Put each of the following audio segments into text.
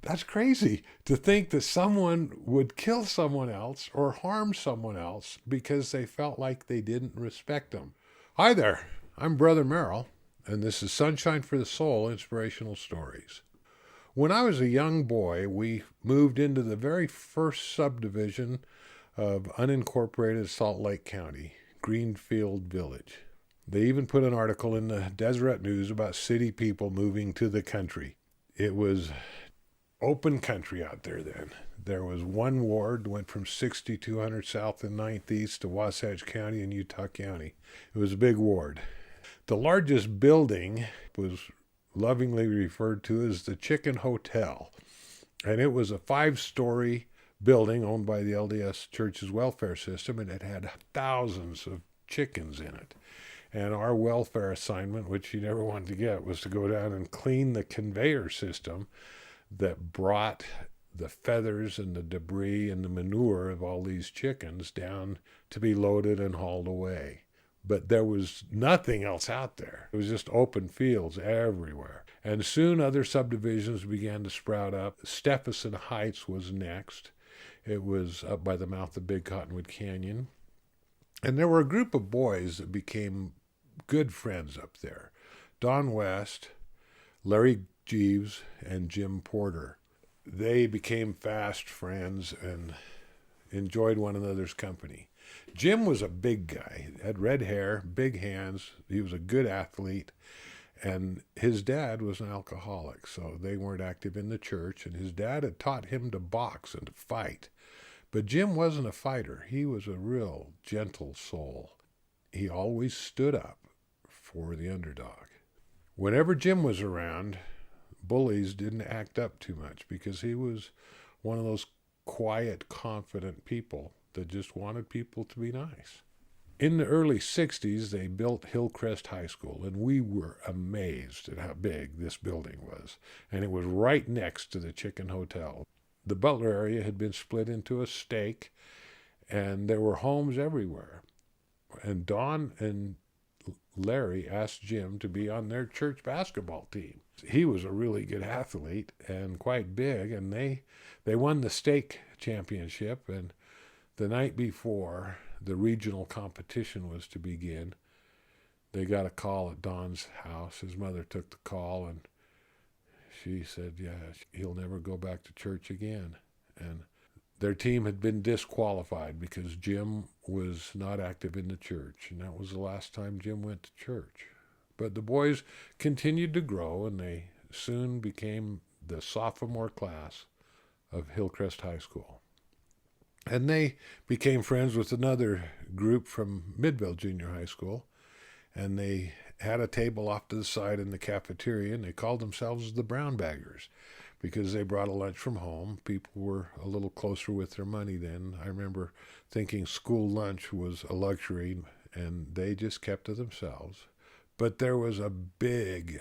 That's crazy to think that someone would kill someone else or harm someone else because they felt like they didn't respect them. Hi there, I'm Brother Merrill, and this is Sunshine for the Soul Inspirational Stories. When I was a young boy, we moved into the very first subdivision of unincorporated Salt Lake County, Greenfield Village. They even put an article in the Deseret News about city people moving to the country. It was open country out there then. There was one ward, went from 6200 South and 9th East to Wasatch County and Utah County. It was a big ward. The largest building was lovingly referred to as the Chicken Hotel, and it was a 5-story building owned by the LDS Church's welfare system, and it had thousands of chickens in it. And our welfare assignment, which you never wanted to get, was to go down and clean the conveyor system that brought the feathers and the debris and the manure of all these chickens down to be loaded and hauled away. But there was nothing else out there. It was just open fields everywhere. And soon other subdivisions began to sprout up. Stephenson Heights was next. It was up by the mouth of Big Cottonwood Canyon. And there were a group of boys that became good friends up there. Don West, Larry Jeeves, and Jim Porter. They became fast friends and enjoyed one another's company. Jim was a big guy, had red hair, big hands. He was a good athlete, and his dad was an alcoholic, so they weren't active in the church, and his dad had taught him to box and to fight. But Jim wasn't a fighter. He was a real gentle soul. He always stood up for the underdog. Whenever Jim was around, bullies didn't act up too much because he was one of those quiet, confident people that just wanted people to be nice. In the early 60s, they built Hillcrest High School, and we were amazed at how big this building was. And it was right next to the Chicken Hotel. The Butler area had been split into a stake, and there were homes everywhere. And Don and Larry asked Jim to be on their church basketball team. He was a really good athlete and quite big, and they won the stake championship. And the night before the regional competition was to begin, they got a call at Don's house. His mother took the call, and she said, yeah, he'll never go back to church again. And their team had been disqualified because Jim was not active in the church, and that was the last time Jim went to church. But the boys continued to grow, and they soon became the sophomore class of Hillcrest High School. And they became friends with another group from Midvale Junior High School, and they had a table off to the side in the cafeteria, and they called themselves the Brown Baggers because they brought a lunch from home. People were a little closer with their money then. I remember thinking school lunch was a luxury, and they just kept to themselves. But there was a big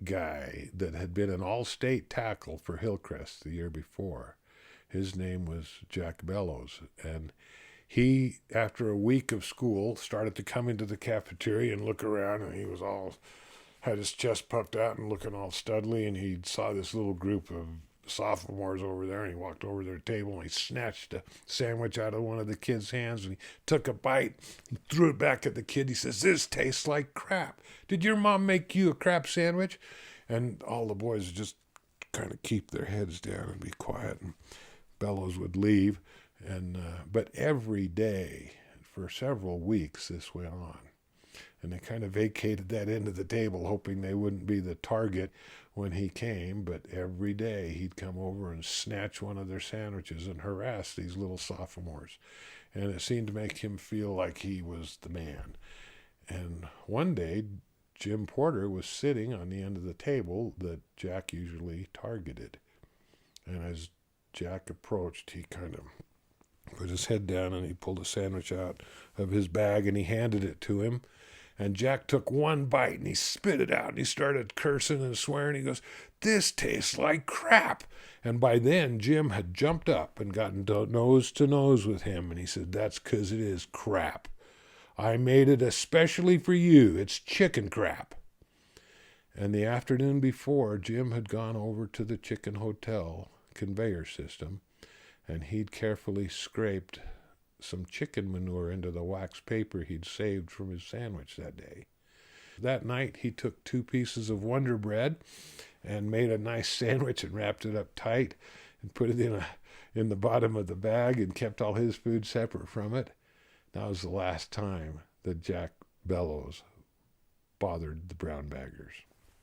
guy that had been an all-state tackle for Hillcrest the year before. His name was Jack Bellows, and he, after a week of school, started to come into the cafeteria and look around, and he was had his chest puffed out and looking all studly, and he saw this little group of sophomores over there, and he walked over to their table, and he snatched a sandwich out of one of the kids' hands, and he took a bite, and threw it back at the kid. He says, "This tastes like crap. Did your mom make you a crap sandwich?" And all the boys just kind of keep their heads down and be quiet, and Bellows would leave. But every day for several weeks this went on. And they kind of vacated that end of the table, hoping they wouldn't be the target when he came. But every day he'd come over and snatch one of their sandwiches and harass these little sophomores. And it seemed to make him feel like he was the man. And one day, Jim Porter was sitting on the end of the table that Jack usually targeted. And as Jack approached, he kind of put his head down and he pulled a sandwich out of his bag and he handed it to him. And Jack took one bite and he spit it out and he started cursing and swearing. He goes, "This tastes like crap." And by then, Jim had jumped up and gotten nose to nose with him. And he said, "That's 'cause it is crap. I made it especially for you. It's chicken crap." And the afternoon before, Jim had gone over to the Chicken Hotel conveyor system, and he'd carefully scraped some chicken manure into the wax paper he'd saved from his sandwich that day. That night, he took 2 pieces of Wonder Bread and made a nice sandwich and wrapped it up tight and put it in the bottom of the bag and kept all his food separate from it. That was the last time that Jack Bellows bothered the brown baggers.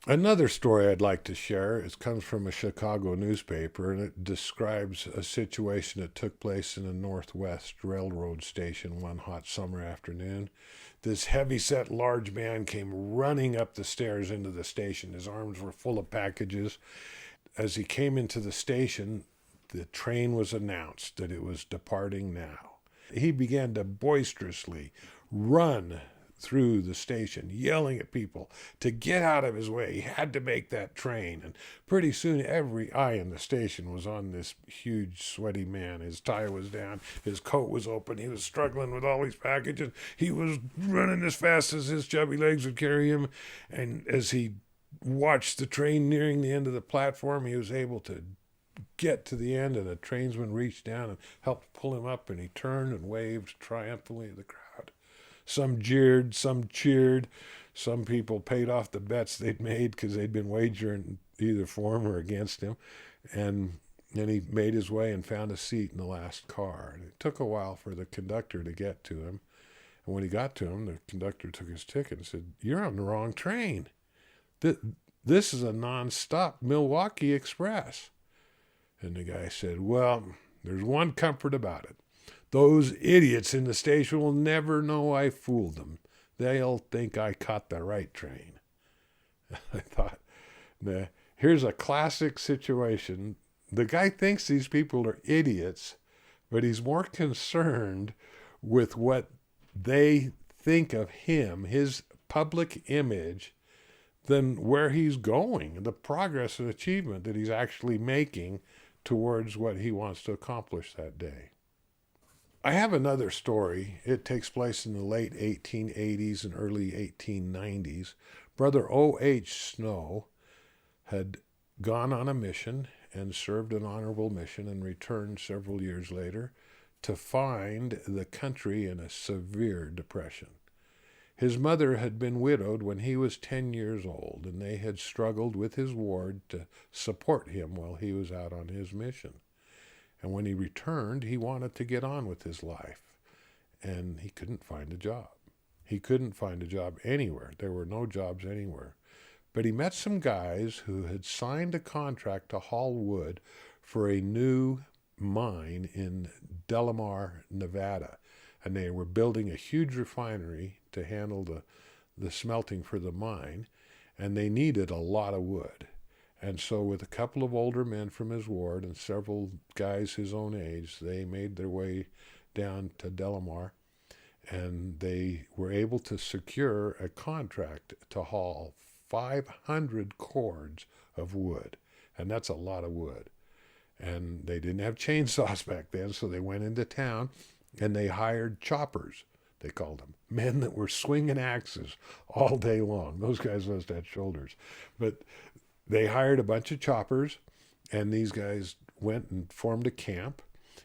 Another story I'd like to share comes from a Chicago newspaper, and it describes a situation that took place in a Northwest Railroad station one hot summer afternoon. This heavy-set large man came running up the stairs into the station. His arms were full of packages. As he came into the station, the train was announced that it was departing now. He began to boisterously run through the station, yelling at people to get out of his way. He had to make that train. And pretty soon every eye in the station was on this huge, sweaty man. His tie was down. His coat was open. He was struggling with all these packages. He was running as fast as his chubby legs would carry him. And as he watched the train nearing the end of the platform, he was able to get to the end, and a trainsman reached down and helped pull him up, and he turned and waved triumphantly at the crowd. Some jeered, some cheered. Some people paid off the bets they'd made because they'd been wagering either for him or against him. And then he made his way and found a seat in the last car. And it took a while for the conductor to get to him. And when he got to him, the conductor took his ticket and said, "You're on the wrong train. This is a non-stop Milwaukee Express." And the guy said, "Well, there's one comfort about it. Those idiots in the station will never know I fooled them. They'll think I caught the right train." I thought, here's a classic situation. The guy thinks these people are idiots, but he's more concerned with what they think of him, his public image, than where he's going, the progress and achievement that he's actually making towards what he wants to accomplish that day. I have another story. It takes place in the late 1880s and early 1890s. Brother O.H. Snow had gone on a mission and served an honorable mission and returned several years later to find the country in a severe depression. His mother had been widowed when he was 10 years old, and they had struggled with his ward to support him while he was out on his mission. And when he returned, he wanted to get on with his life, and he couldn't find a job. He couldn't find a job anywhere. There were no jobs anywhere. But he met some guys who had signed a contract to haul wood for a new mine in Delamar, Nevada. And they were building a huge refinery to handle the smelting for the mine, and they needed a lot of wood. And so with a couple of older men from his ward and several guys his own age, they made their way down to Delamar, and they were able to secure a contract to haul 500 cords of wood. And that's a lot of wood. And they didn't have chainsaws back then, so they went into town and they hired choppers, they called them, men that were swinging axes all day long. Those guys must have had shoulders. But they hired a bunch of choppers, and these guys went and formed a camp,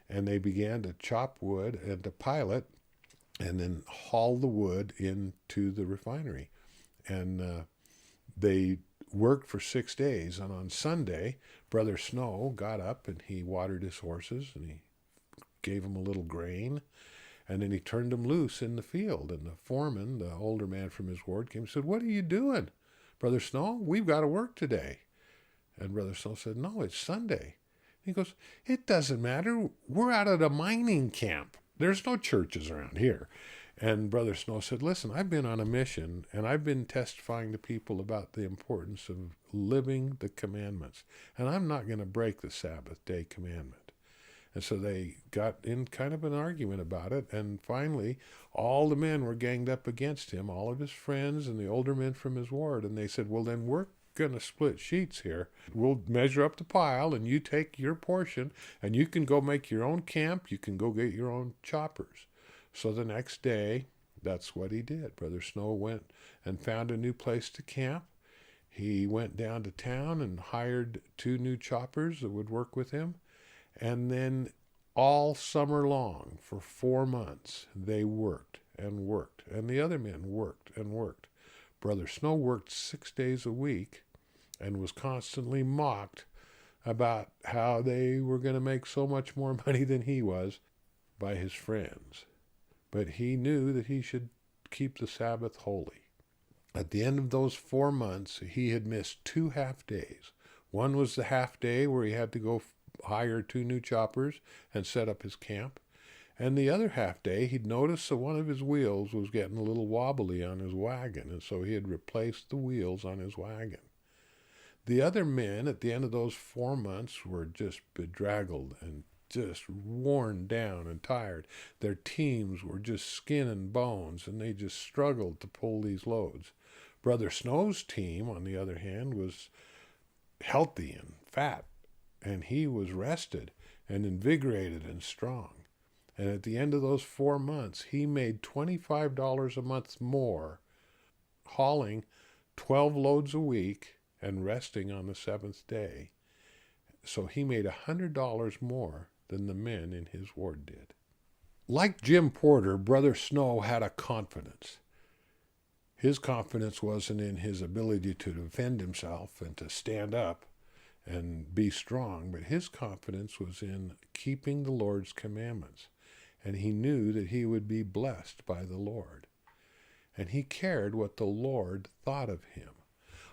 and they began to chop wood and to pile it and then haul the wood into the refinery. And they worked for 6 days, and on Sunday, Brother Snow got up and he watered his horses, and he gave them a little grain, and then he turned them loose in the field. And the foreman, the older man from his ward, came and said, "What are you doing, Brother Snow? We've got to work today." And Brother Snow said, "No, it's Sunday." He goes, "It doesn't matter. We're out at a mining camp. There's no churches around here." And Brother Snow said, "Listen, I've been on a mission, and I've been testifying to people about the importance of living the commandments. And I'm not going to break the Sabbath day commandment." And so they got in kind of an argument about it, and finally all the men were ganged up against him, all of his friends and the older men from his ward, and they said, "Well, then we're going to split sheets here. We'll measure up the pile, and you take your portion, and you can go make your own camp. You can go get your own choppers." So the next day, that's what he did. Brother Snow went and found a new place to camp, He went down to town and hired 2 new choppers that would work with him. And then all summer long, for 4 months, they worked and worked. And the other men worked and worked. Brother Snow worked 6 days a week and was constantly mocked about how they were going to make so much more money than he was by his friends. But he knew that he should keep the Sabbath holy. At the end of those 4 months, he had missed 2 half days. One was the half day where he had to go hire 2 new choppers and set up his camp. And the other half day, he'd noticed that one of his wheels was getting a little wobbly on his wagon, and so he had replaced the wheels on his wagon. The other men at the end of those 4 months were just bedraggled and just worn down and tired. Their teams were just skin and bones, and they just struggled to pull these loads. Brother Snow's team, on the other hand, was healthy and fat, and he was rested and invigorated and strong. And at the end of those 4 months, he made $25 a month more, hauling 12 loads a week and resting on the 7th day. So he made $100 more than the men in his ward did. Like Jim Porter, Brother Snow had a confidence. His confidence wasn't in his ability to defend himself and to stand up and be strong, but his confidence was in keeping the Lord's commandments. And he knew that he would be blessed by the Lord. And he cared what the Lord thought of him.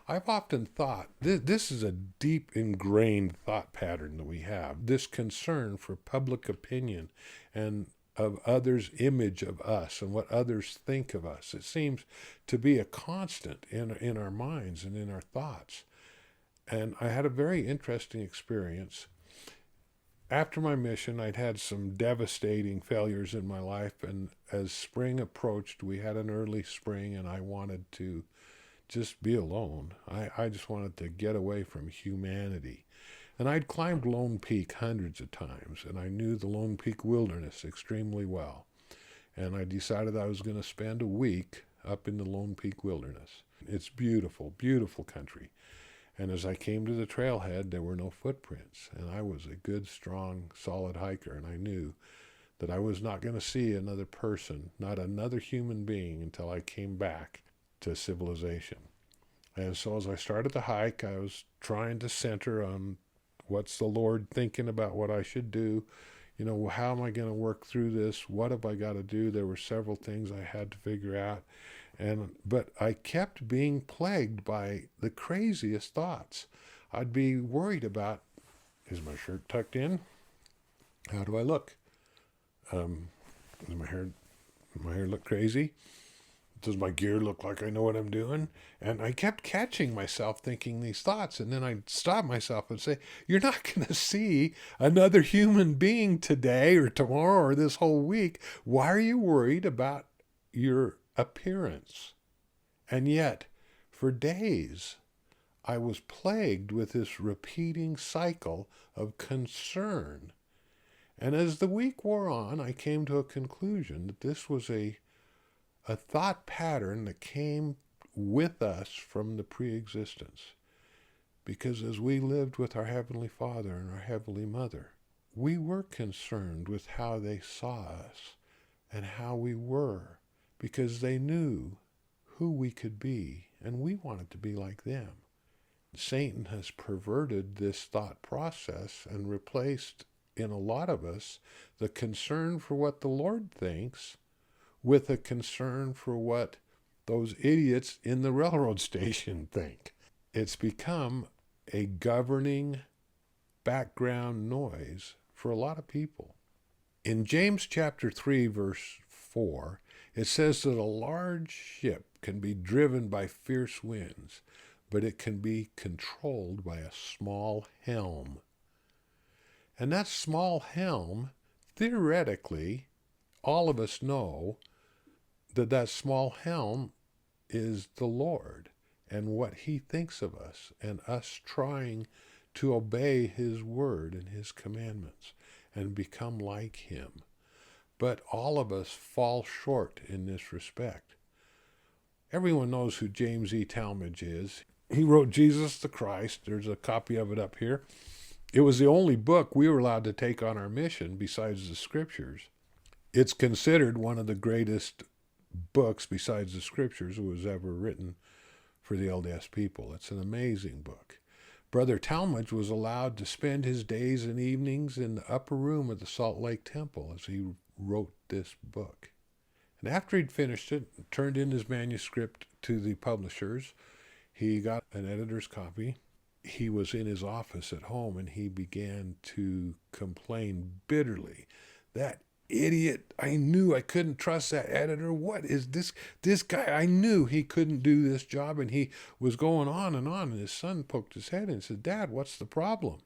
I've often thought, this is a deep ingrained thought pattern that we have, this concern for public opinion and of others' image of us and what others think of us. It seems to be a constant in our minds and in our thoughts. And I had a very interesting experience. After my mission, I'd had some devastating failures in my life, and as spring approached, we had an early spring, and I wanted to just be alone. I just wanted to get away from humanity. And I'd climbed Lone Peak hundreds of times, and I knew the Lone Peak wilderness extremely well. And I decided I was going to spend a week up in the Lone Peak wilderness. It's beautiful, beautiful country. And as I came to the trailhead, there were no footprints. And I was a good, strong, solid hiker, and I knew that I was not going to see another person, not another human being, until I came back to civilization. And so as I started the hike, I was trying to center on what's the Lord thinking about what I should do. You know, how am I going to work through this? What have I got to do? There were several things I had to figure out. But I kept being plagued by the craziest thoughts. I'd be worried about, is my shirt tucked in? How do I look? Does my hair look crazy? Does my gear look like I know what I'm doing? And I kept catching myself thinking these thoughts, and then I'd stop myself and say, you're not going to see another human being today or tomorrow or this whole week. Why are you worried about your appearance? And yet, for days, I was plagued with this repeating cycle of concern. And as the week wore on, I came to a conclusion that this was a thought pattern that came with us from the pre-existence. Because as we lived with our Heavenly Father and our Heavenly Mother, we were concerned with how they saw us and how we were, because they knew who we could be, and we wanted to be like them. Satan has perverted this thought process and replaced in a lot of us the concern for what the Lord thinks with a concern for what those idiots in the railroad station think. It's become a governing background noise for a lot of people. In James chapter 3, verse 4, it says that a large ship can be driven by fierce winds, but it can be controlled by a small helm. And that small helm, theoretically, all of us know that small helm is the Lord and what he thinks of us and us trying to obey his word and his commandments and become like him. But all of us fall short in this respect. Everyone knows who James E. Talmage is. He wrote Jesus the Christ. There's a copy of it up here. It was the only book we were allowed to take on our mission besides the scriptures. It's considered one of the greatest books besides the scriptures that was ever written for the LDS people. It's an amazing book. Brother Talmage was allowed to spend his days and evenings in the upper room of the Salt Lake Temple as he wrote this book. And after he'd finished it, turned in his manuscript to the publishers, he got an editor's copy. He was in his office at home and he began to complain bitterly. That idiot, I knew I couldn't trust that editor. What is this guy? I knew he couldn't do this job, and he was going on, and his son poked his head and said, Dad, what's the problem?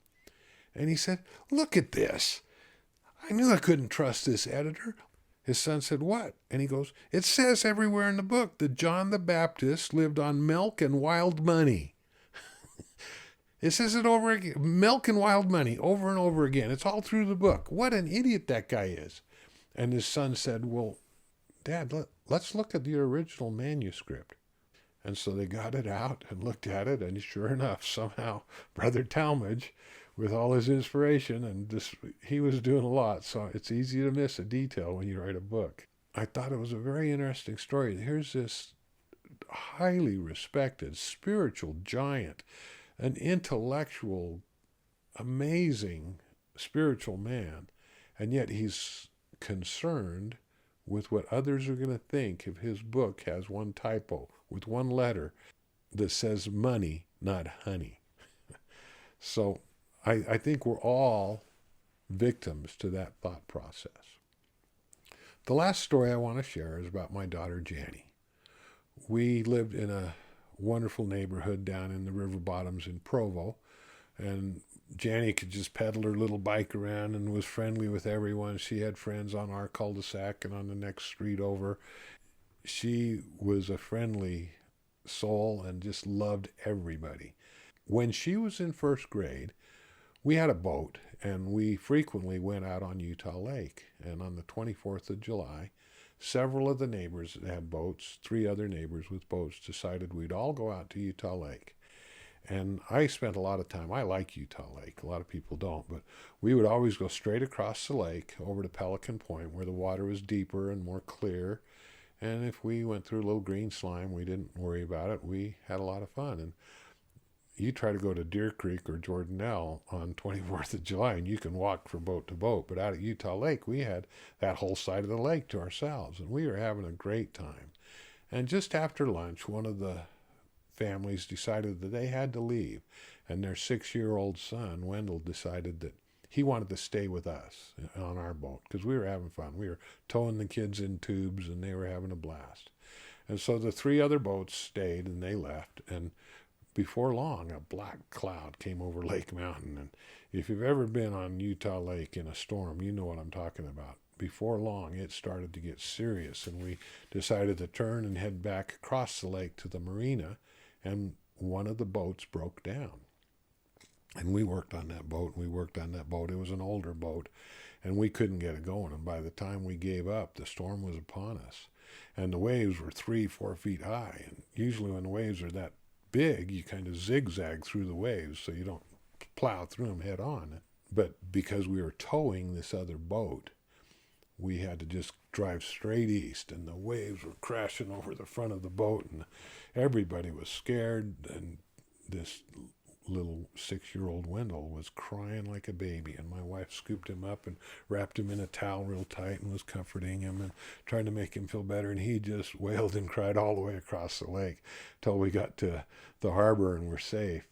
And he said, look at this. I knew I couldn't trust this editor. His son said, what? And he goes, it says everywhere in the book that John the Baptist lived on milk and wild money. It says it over again, milk and wild money, over and over again. It's all through the book. What an idiot that guy is. And his son said, well, Dad, let's look at the original manuscript. And so they got it out and looked at it, and sure enough, somehow Brother Talmage, with all his inspiration, and he was doing a lot, so it's easy to miss a detail when you write a book. I thought it was a very interesting story. Here's this highly respected spiritual giant, an intellectual, amazing spiritual man, and yet he's concerned with what others are going to think if his book has one typo with one letter that says money, not honey. So I think we're all victims to that thought process. The last story I want to share is about my daughter Janny. We lived in a wonderful neighborhood down in the river bottoms in Provo, and Janny could just pedal her little bike around and was friendly with everyone. She had friends on our cul-de-sac and on the next street over. She was a friendly soul and just loved everybody. When she was in first grade, we had a boat, and we frequently went out on Utah Lake. And on the 24th of July, several of the neighbors that had boats, 3 other neighbors with boats, decided we'd all go out to Utah Lake. And I spent a lot of time. I like Utah Lake. A lot of people don't, but we would always go straight across the lake over to Pelican Point, where the water was deeper and more clear. And if we went through a little green slime, we didn't worry about it. We had a lot of fun. And you try to go to Deer Creek or Jordanelle on 24th of July, and you can walk from boat to boat. But out at Utah Lake, we had that whole side of the lake to ourselves, and we were having a great time. And just after lunch, one of the families decided that they had to leave, and their 6-year-old son, Wendell, decided that he wanted to stay with us on our boat because we were having fun. We were towing the kids in tubes, and they were having a blast. And so the 3 other boats stayed, and they left, and before long, a black cloud came over Lake Mountain. And if you've ever been on Utah Lake in a storm, you know what I'm talking about. Before long, it started to get serious, and we decided to turn and head back across the lake to the marina, and one of the boats broke down. And we worked on that boat, and we worked on that boat. It was an older boat, and we couldn't get it going. And by the time we gave up, the storm was upon us. And the waves were 3-4 feet high. And usually when the waves are that big, you kind of zigzag through the waves so you don't plow through them head on. But because we were towing this other boat, we had to just drive straight east, and the waves were crashing over the front of the boat, and everybody was scared, and this little 6-year-old Wendell was crying like a baby, and my wife scooped him up and wrapped him in a towel real tight and was comforting him and trying to make him feel better, and he just wailed and cried all the way across the lake till we got to the harbor and were safe.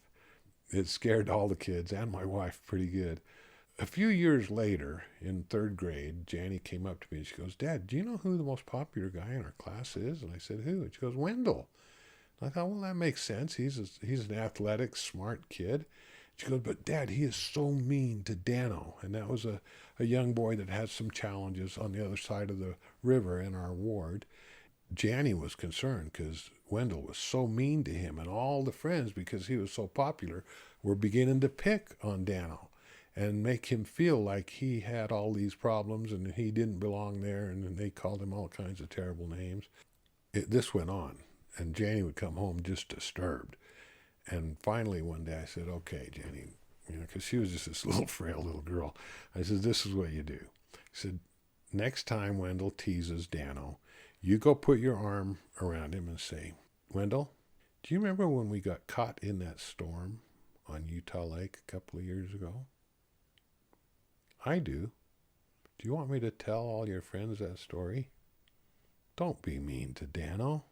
It scared all the kids and my wife pretty good. A few years later, in 3rd grade, Janny came up to me and she goes, Dad, do you know who the most popular guy in our class is? And I said, who? And she goes, Wendell. I thought, well, that makes sense. He's an athletic, smart kid. She goes, but Dad, he is so mean to Dano. And that was a young boy that had some challenges on the other side of the river in our ward. Janny was concerned because Wendell was so mean to him, and all the friends, because he was so popular, were beginning to pick on Dano and make him feel like he had all these problems and he didn't belong there, and they called him all kinds of terrible names. This went on. And Janny would come home just disturbed. And finally one day I said, okay, Jenny, because she was just this little frail little girl. I said, this is what you do. I said, next time Wendell teases Dano, you go put your arm around him and say, Wendell, do you remember when we got caught in that storm on Utah Lake a couple of years ago? I do. Do you want me to tell all your friends that story? Don't be mean to Dano.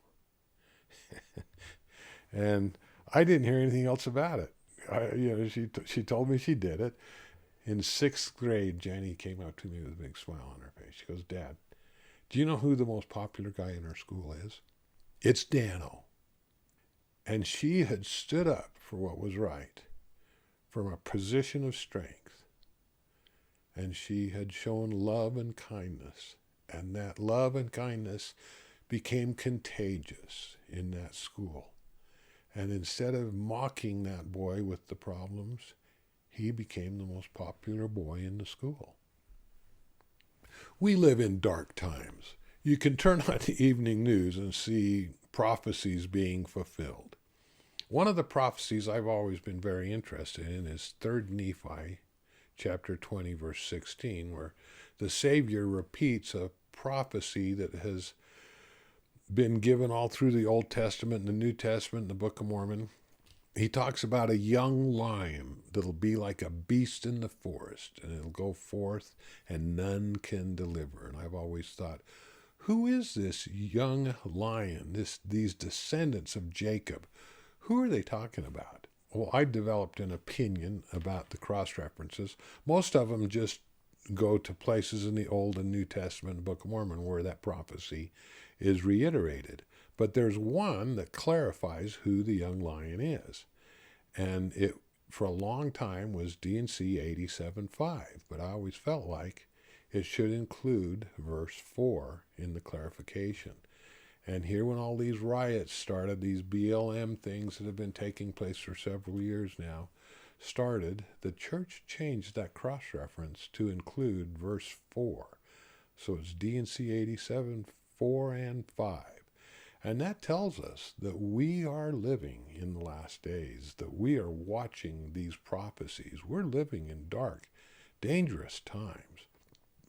And I didn't hear anything else about it. She told me she did it. In 6th grade, Jenny came up to me with a big smile on her face. She goes, Dad, do you know who the most popular guy in our school is? It's Dano. And she had stood up for what was right from a position of strength. And she had shown love and kindness. And that love and kindness became contagious in that school. And instead of mocking that boy with the problems, he became the most popular boy in the school. We live in dark times. You can turn on the evening news and see prophecies being fulfilled. One of the prophecies I've always been very interested in is 3rd Nephi, chapter 20, verse 16, where the Savior repeats a prophecy that has been given all through the Old Testament and the New Testament and the Book of Mormon. He talks about a young lion that'll be like a beast in the forest, and it'll go forth and none can deliver. And I've always thought, who is this young lion, these descendants of Jacob? Who are they talking about? Well, I developed an opinion about the cross-references. Most of them just go to places in the Old and New Testament and Book of Mormon where that prophecy is reiterated. But there's one that clarifies who the young lion is. And it, for a long time, was D&C 87.5. But I always felt like it should include verse 4 in the clarification. And here when all these riots started, these BLM things that have been taking place for several years now, started, the church changed that cross-reference to include verse 4. So it's D&C 87, 4 and 5. And that tells us that we are living in the last days, that we are watching these prophecies. We're living in dark, dangerous times.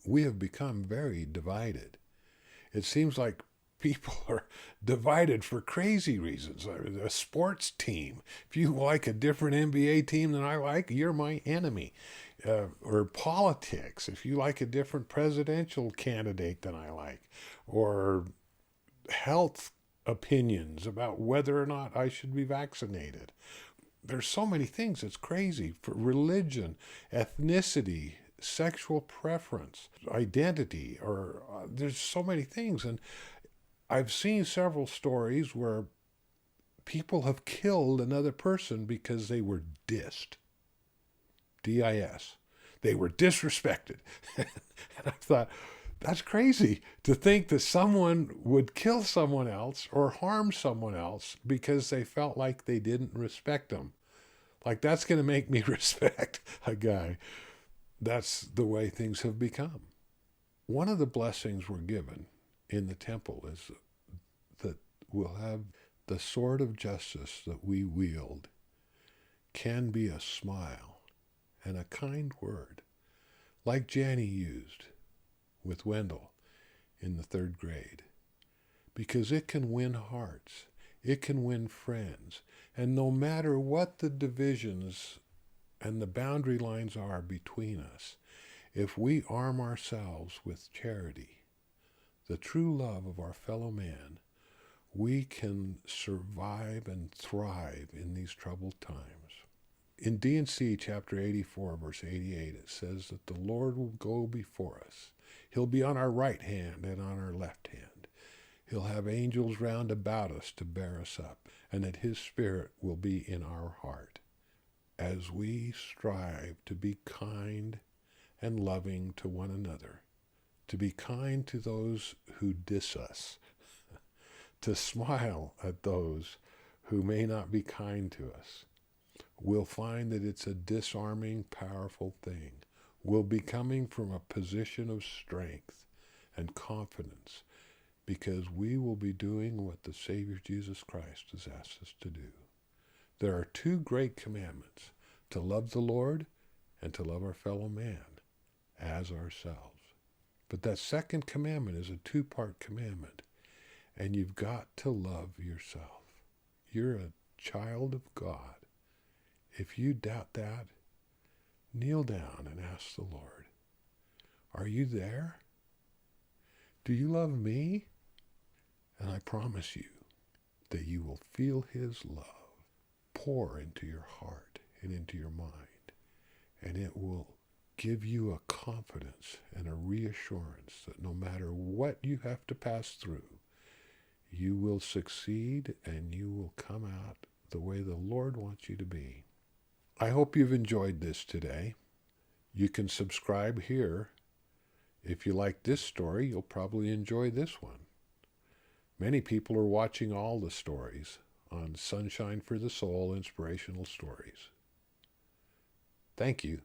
We have become very divided. It seems like people are divided for crazy reasons. A sports team, if you like a different NBA team than I like, you're my enemy. Or politics, if you like a different presidential candidate than I like. Or health opinions about whether or not I should be vaccinated. There's so many things. It's crazy. For religion, ethnicity, sexual preference, identity, or there's so many things. And I've seen several stories where people have killed another person because they were dissed. D-I-S. They were disrespected. And I thought, that's crazy to think that someone would kill someone else or harm someone else because they felt like they didn't respect them. Like that's going to make me respect a guy. That's the way things have become. One of the blessings we're given in the temple is that we'll have the sword of justice that we wield can be a smile and a kind word, like Janny used with Wendell in the 3rd grade, because it can win hearts, it can win friends, and no matter what the divisions and the boundary lines are between us, if we arm ourselves with charity, the true love of our fellow man, we can survive and thrive in these troubled times. In D&C chapter 84, verse 88, it says that the Lord will go before us. He'll be on our right hand and on our left hand. He'll have angels round about us to bear us up, and that his Spirit will be in our heart as we strive to be kind and loving to one another, to be kind to those who diss us, to smile at those who may not be kind to us. We'll find that it's a disarming, powerful thing. We'll be coming from a position of strength and confidence because we will be doing what the Savior Jesus Christ has asked us to do. There are two great commandments, to love the Lord and to love our fellow man as ourselves. But that second commandment is a two-part commandment, and you've got to love yourself. You're a child of God. If you doubt that, kneel down and ask the Lord, are you there? Do you love me? And I promise you that you will feel his love pour into your heart and into your mind, and it will give you a confidence and a reassurance that no matter what you have to pass through, you will succeed and you will come out the way the Lord wants you to be. I hope you've enjoyed this today. You can subscribe here. If you like this story, you'll probably enjoy this one. Many people are watching all the stories on Sunshine for the Soul Inspirational Stories. Thank you.